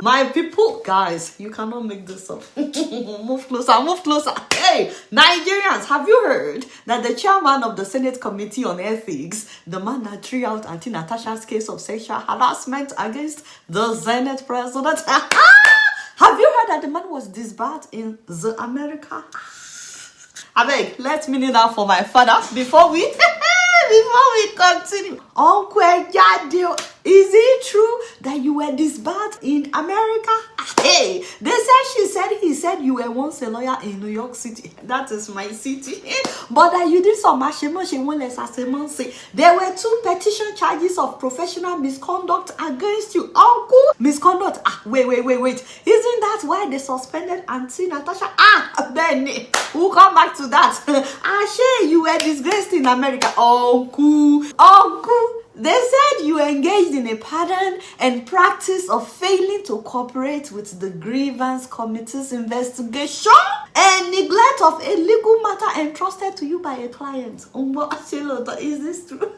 My people, guys, you cannot make this up. Move closer, move closer. Hey, Nigerians, have you heard that the chairman of the Senate Committee on Ethics, the man that threw out Auntie Natasha's case of sexual harassment against the Senate president, have you heard that the man was disbarred in the America? I beg, let me kneel down for my father before we continue. Uncle Ejadio, is it true that you were disbarred in America? Hey, he said you were once a lawyer in New York City. That is my city. But that you did some say there were 2 petition charges of professional misconduct against you. Uncle, misconduct. Wait. Isn't that why they suspended Auntie Natasha? Benny, we'll come back to that. You were disgraced in America. Uncle. They said you engaged in a pattern and practice of failing to cooperate with the grievance committee's investigation and neglect of a legal matter entrusted to you by a client. Is this true?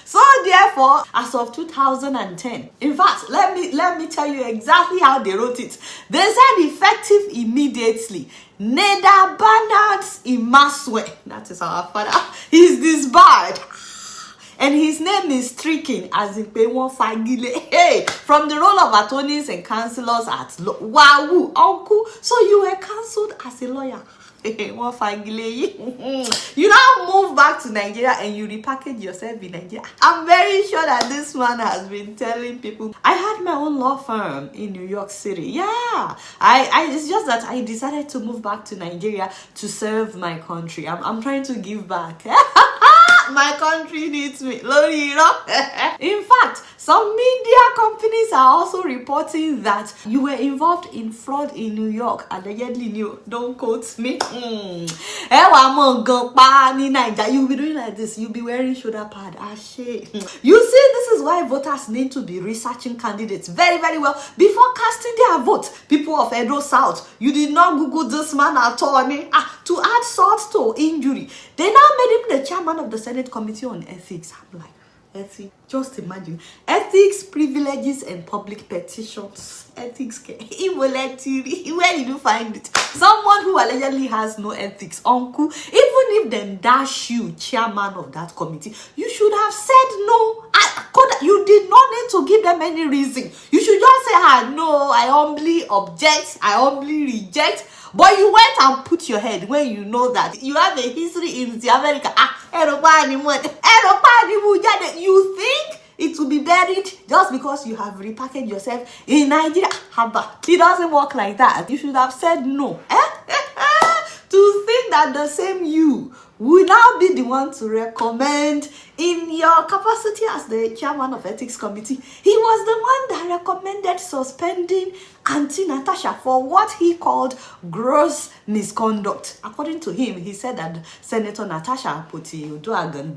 So therefore, as of 2010, in fact, let me tell you exactly how they wrote it. They said effective immediately, Neda Imasuen, that is our father, is disbarred. And his name is stricken as in Pewon Fagile. Hey, from the role of attorneys and counselors at Wow, Uncle. So you were cancelled as a lawyer. You now move back to Nigeria and you repackage yourself in Nigeria. I'm very sure that this man has been telling people. I had my own law firm in New York City. Yeah, it's just that I decided to move back to Nigeria to serve my country. I'm trying to give back. My country needs me. In fact, some media companies are also reporting that you were involved in fraud in New York. Allegedly new. Don't quote me. You'll be doing like this. You'll be wearing shoulder pad. You see, this is why voters need to be researching candidates very, very well before casting their vote. People of Edo South, you did not Google this man attorney to add salt to injury. They now made him the chairman of the Senate Committee on Ethics. I'm like, ethics? Just imagine. Ethics, privileges, and public petitions. Ethics. Where did you find it? Someone who allegedly has no ethics. Uncle, even if they dash you chairman of that committee, you should have said no. You did not need to give them any reason. You should just say, no, I humbly object, I humbly reject. But you went and put your head when you know that you have a history in the America. You think it will be buried just because you have repackaged yourself in Nigeria? It doesn't work like that. You should have said no. To think that the same you will now be the one to recommend in your capacity as the chairman of ethics committee. He was the one that recommended suspending Auntie Natasha for what he called gross misconduct. According to him, he said that Senator Natasha Akpoti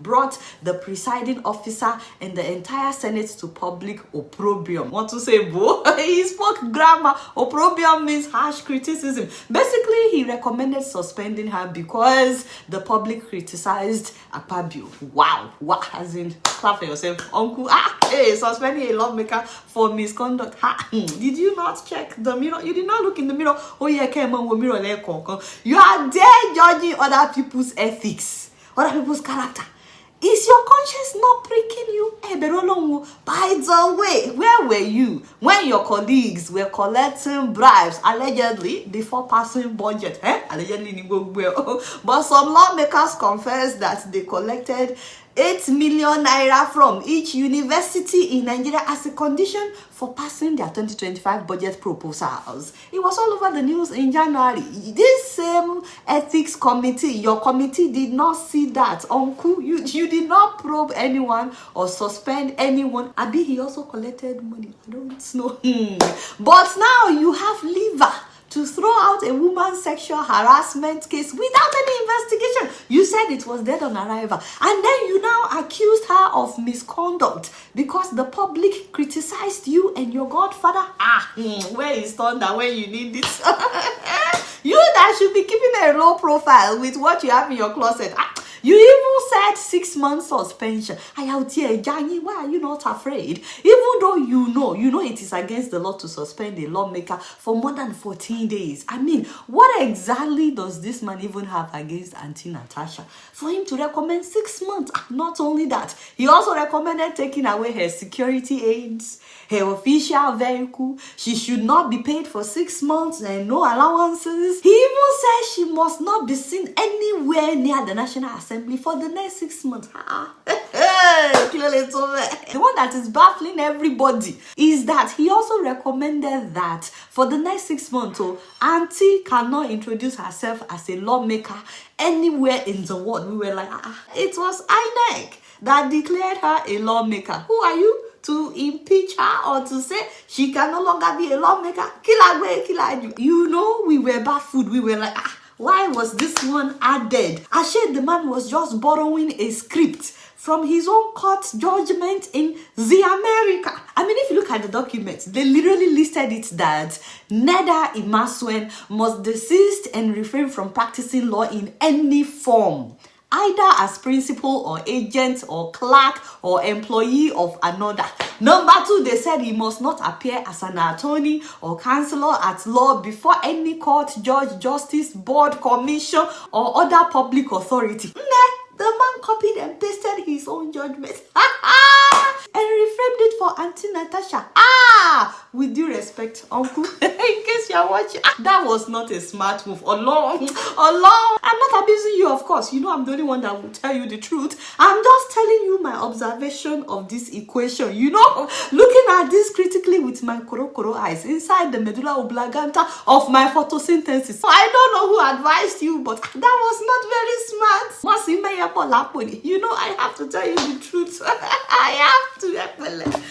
brought the presiding officer and the entire Senate to public opprobrium. Want to say, boo? He spoke grammar. Opprobrium means harsh criticism. Basically, he recommended suspending her because the public criticized Akpabio. Wow. What? As in, clap for yourself, Uncle. Hey, suspending a lawmaker for misconduct. Did you not check the mirror? You did not look in the mirror. Oh yeah, mirror. You are there judging other people's ethics, other people's character. Is your conscience not pricking you? By the way, where were you when your colleagues were collecting bribes, allegedly, the 4-person budget? Allegedly, but some lawmakers confessed that they collected 8 million naira from each university in Nigeria as a condition for passing their 2025 budget proposals. It was all over the news in January. This same ethics committee, your committee did not see that. Uncle, you did not probe anyone or suspend anyone. Abi, he also collected money. I don't know. But now you have liver to throw out a woman's sexual harassment case without any investigation. You said it was dead on arrival. And then you now accused her of misconduct because the public criticized you and your godfather. Where is thunder when you need this? You that should be keeping a low profile with what you have in your closet. You even said 6 months suspension. Why are you not afraid? Even though you know it is against the law to suspend a lawmaker for more than 14 days. I mean, what exactly does this man even have against Auntie Natasha for him to recommend 6 months? Not only that, he also recommended taking away her security aids, her official vehicle. She should not be paid for 6 months and no allowances. He even said she must not be seen anywhere near the National Assembly for the next 6 months. Clearly it's over. The one that is baffling everybody is that he also recommended that for the next 6 months, Auntie cannot introduce herself as a lawmaker anywhere in the world. We were like, it was INEC that declared her a lawmaker. Who are you to impeach her or to say she can no longer be a lawmaker? You know, we were baffled. We were like, why was this one added? Ashe, the man was just borrowing a script from his own court judgment in the America. I mean, if you look at the documents, they literally listed it that Neda Imasuen must desist and refrain from practicing law in any form, either as principal or agent or clerk or employee of another. Number 2, they said he must not appear as an attorney or counselor at law before any court, judge, justice, board, commission, or other public authority. The man copied and pasted his own judgment and reframed it for Auntie Natasha. With due respect, uncle, in case you're watching, that was not a smart move. Alone. I'm not abusing you, of course. You know I'm the only one that will tell you the truth. I'm just telling you my observation of this equation. You know, looking at this critically with my koro eyes inside the medulla oblongata of my photosynthesis. I don't know who advised you, but that was not very smart. You know, I have to tell you the truth. I have to.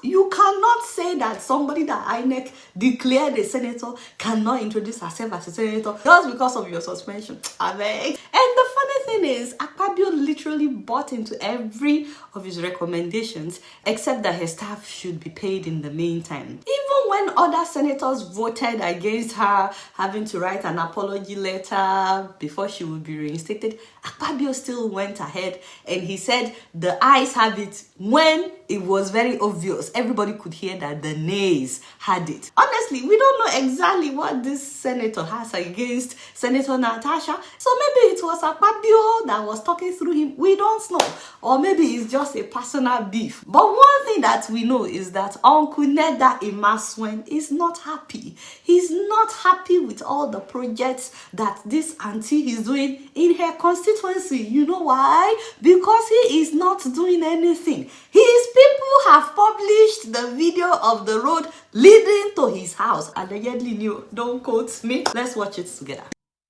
You cannot say that somebody that INEC declared a senator cannot introduce herself as a senator just because of your suspension. I beg. And the funny thing is, Akpabio literally bought into every of his recommendations, except that her staff should be paid in the meantime. Even when other senators voted against her having to write an apology letter before she would be reinstated, Akpabio still went ahead and he said the ayes have it when it was very obvious. Everybody could hear that the nays had it. Honestly, we don't know exactly what this senator has against Senator Natasha. So maybe it was Akpabio that was talking through him. We don't know. Or maybe it's just a personal beef. But one thing that we know is that Uncle Neda Imasuen is not happy. He's not happy with all the projects that this auntie is doing in her constituency. You know why? Because he is not doing anything. His people have published the video of the road leading to his house. Allegedly new. Don't quote me. Let's watch it together.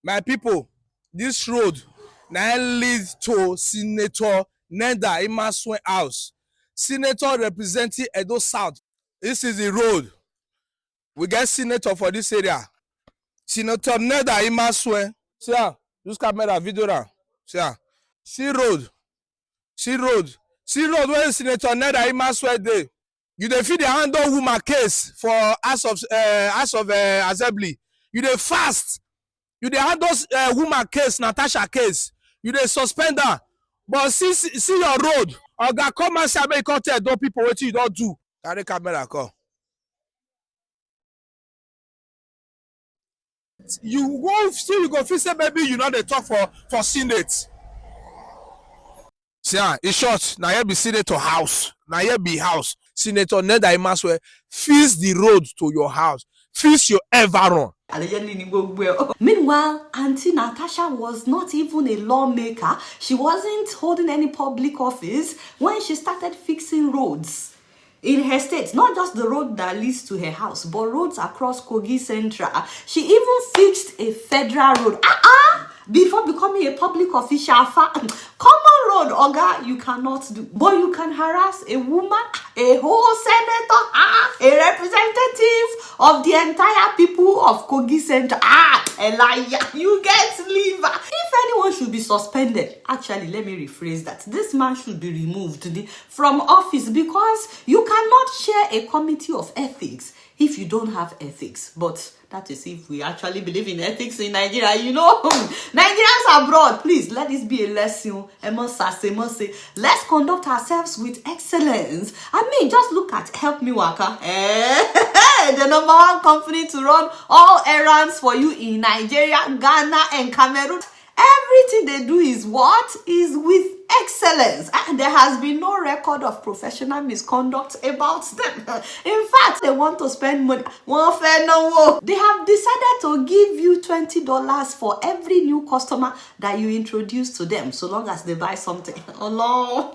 My people, this road now leads to Senator Neda Imasuen house. Senator representing Edo South. This is the road. We get senator for this area. Senator Neda Imasuen. See ya. Use camera video now. See ya. See road. See road. See road where Senator Neda Imasuen dey. You dey fit the handle woman case for House of Assembly. You dey fast. You dey handle woman case, Natasha case. You dey suspend her. But see your road. Oga come and say make you come tell those people wetin you don do. Carry camera come. You go still you go feel say maybe you know dey talk for Senate. See, in short, now here be Senator house. Now here be house. Senator Neda Imasuen, fix the road to your house. Fix your environment. Meanwhile, Auntie Natasha was not even a lawmaker. She wasn't holding any public office when she started fixing roads in her state. Not just the road that leads to her house, but roads across Kogi Central. She even fixed a federal road. Before becoming a public official. Common road, Oga, you cannot do. But you can harass a woman, a whole senator, a representative of the entire people of Kogi Central. Elijah, you get liver. If anyone should be suspended, actually, let me rephrase that. This man should be removed from office because you cannot chair a committee of ethics if you don't have ethics. But that is if we actually believe in ethics in Nigeria. Nigerians abroad, please let this be a lesson. Let's conduct ourselves with excellence. Just look at Help Me Waka. The number one company to run all errands for you in Nigeria, Ghana, and Cameroon. Everything they do is with excellence. And there has been no record of professional misconduct about them. In fact, they want to spend money. They have decided to give you $20 for every new customer that you introduce to them, so long as they buy something. Oh no.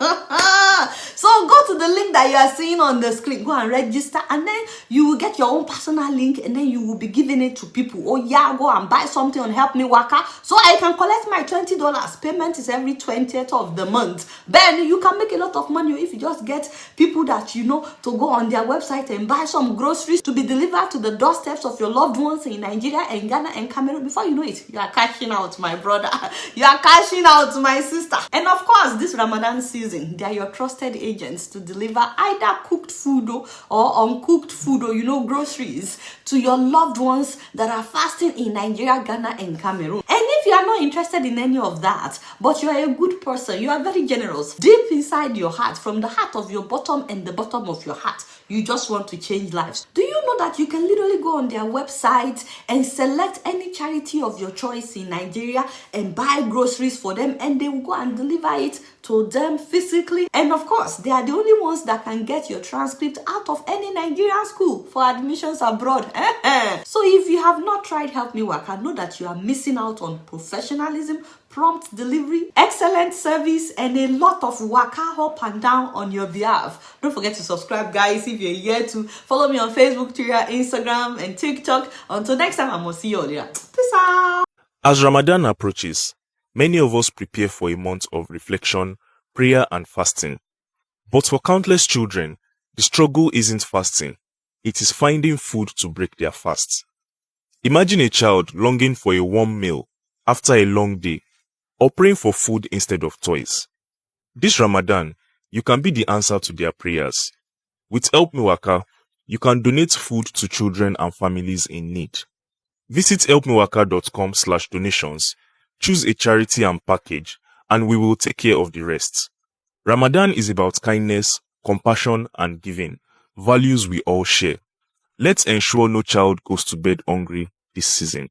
So go to the link that you are seeing on the screen. Go and register, and then you will get your own personal link, and then you will be giving it to people. Oh yeah, go and buy something on Help Me Waka so I can collect my $20. Payment is every 20th of the month. Then you can make a lot of money if you just get people that to go on their website and buy some groceries to be delivered to the doorsteps of your loved ones in Nigeria and Ghana and Cameroon. Before you know it, you are cashing out, my brother. You are cashing out, my sister. And of course, this Ramadan season, they are your trusted agents to deliver either cooked food or uncooked food or groceries to your loved ones that are fasting in Nigeria, Ghana, and Cameroon. And if you are not interested in any of that, but you are a good person, you are very generous, deep inside your heart, from the heart of your bottom and the bottom of your heart, you just want to change lives. Do you know that you can literally go on their website and select any charity of your choice in Nigeria and buy groceries for them, and they will go and deliver it to them physically? And of course, they are the only ones that can get your transcript out of any Nigerian school for admissions abroad. So if you have not tried Help Me Waka, know that you are missing out on professionalism, prompt delivery, excellent service, and a lot of waka up and down on your behalf. Don't forget to subscribe, guys, if you're here to follow me on Facebook, Twitter, Instagram, and TikTok. Until next time, I'm gonna see you all there. Peace out. As Ramadan approaches, many of us prepare for a month of reflection, prayer, and fasting. But for countless children, the struggle isn't fasting. It is finding food to break their fast. Imagine a child longing for a warm meal after a long day, or praying for food instead of toys. This Ramadan, you can be the answer to their prayers. With Help Me Waka, you can donate food to children and families in need. Visit helpmewaka.com/donations, choose a charity and package, and we will take care of the rest. Ramadan is about kindness, compassion, and giving, values we all share. Let's ensure no child goes to bed hungry this season.